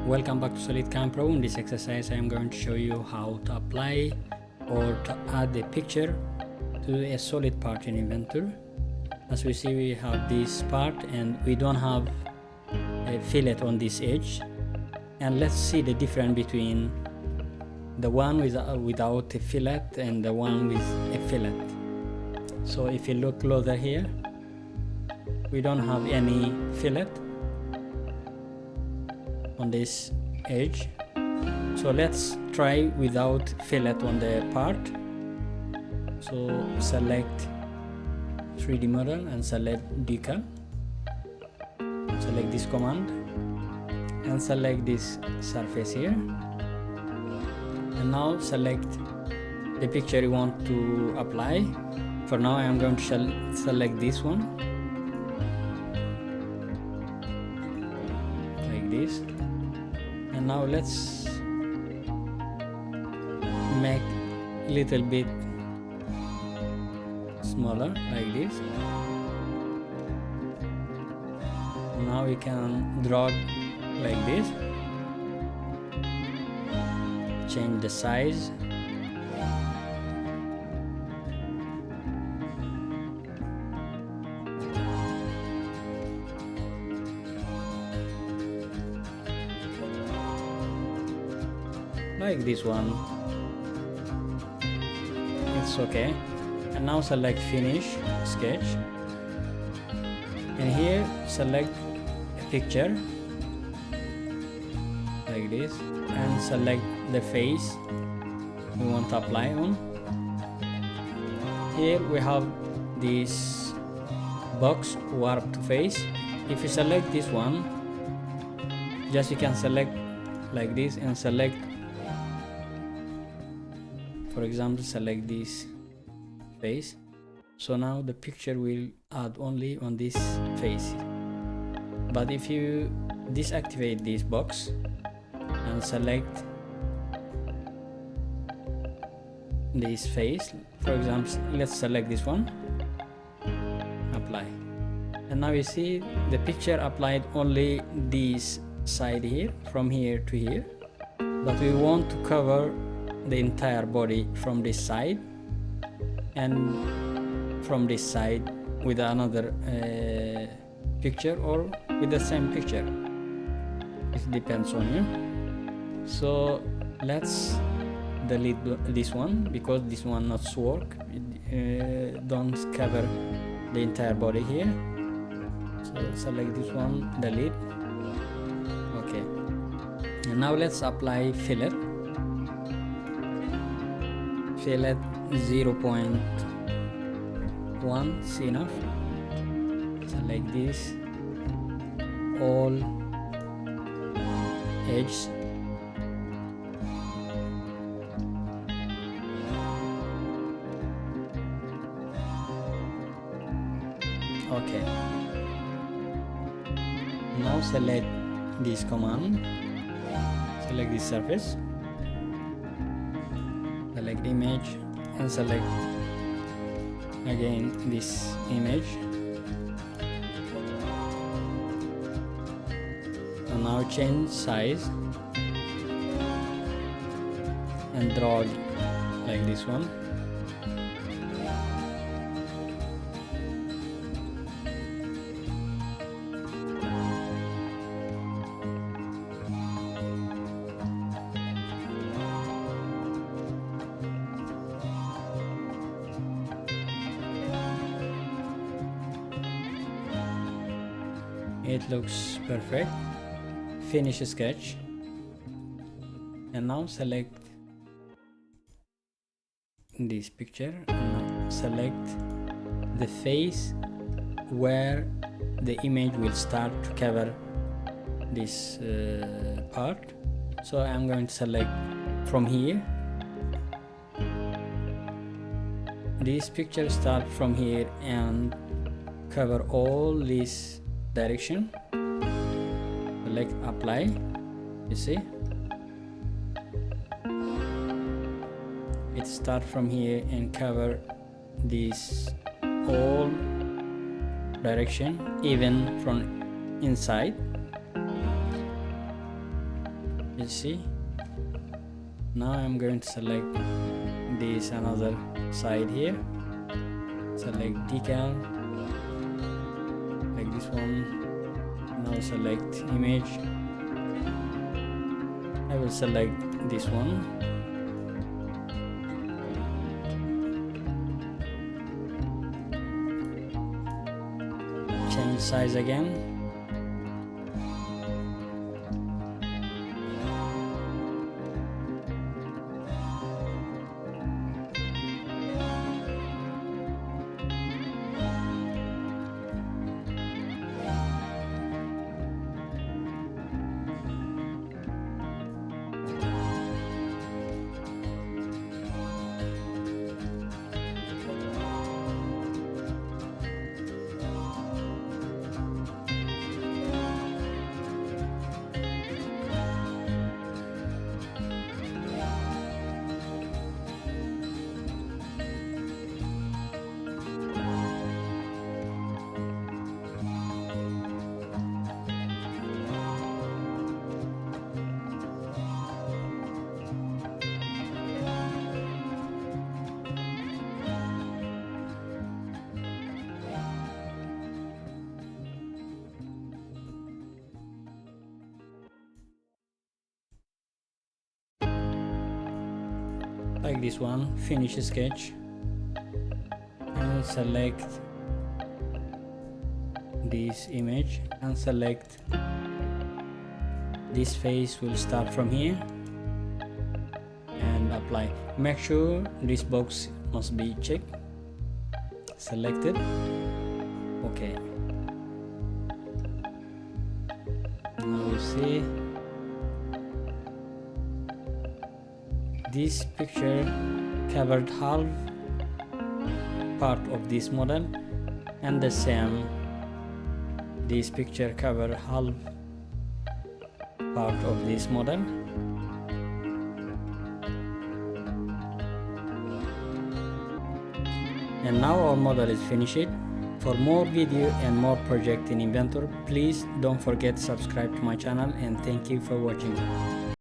Welcome back to SolidCam Pro. In this exercise I am going to show you how to apply or to add a picture to a solid part in Inventor. As we see, we have this part and we don't have a fillet on this edge, and let's see the difference between the one without a fillet and the one with a fillet. So if you look closer here, we don't have any fillet on this edge, so let's try without fillet on the part. So select 3D model and select decal, select this command and select this surface here, and now select the picture you want to apply. For now I am going to select this one like this, and now let's make a little bit smaller like this. Now we can drag like this, change the size, like this one. It's okay. And now select finish sketch, and here select a picture like this and select the face we want to apply on. Here we have this box warp to face. If you select this one, just you can select like this and select, for example, select this face. So now the picture will add only on this face. But if you deactivate this box and select this face, for example, let's select this one, apply, and now you see the picture applied only this side here, from here to here, but we want to cover the entire body from this side and from this side with another picture or with the same picture. It depends on you. So let's delete this one because this one not work. Don't cover the entire body here. So select this one, delete. Okay, and now let's apply fillet. Fillet 0.1 is enough. Select this, all edges, okay. Now select this command, select this surface, select image and select again this image, and now change size and drag like this one. It looks perfect. Finish sketch, and now select this picture and now select the face where the image will start to cover this part. So I'm going to select from here. This picture start from here and cover all this direction. Select apply. You see it start from here and cover this whole direction, even from inside. You see, now I'm going to select this another side here, select decal like this one. Now select image, I will select this one, change size again, like this one, finish sketch, and select this image and select this face will start from here and apply. Make sure this box must be checked, selected, okay. Now you see this picture covered half part of this model, and the same this picture covered half part of this model. And now our model is finished. For more video and more project in Inventor, please don't forget to subscribe to my channel, and thank you for watching.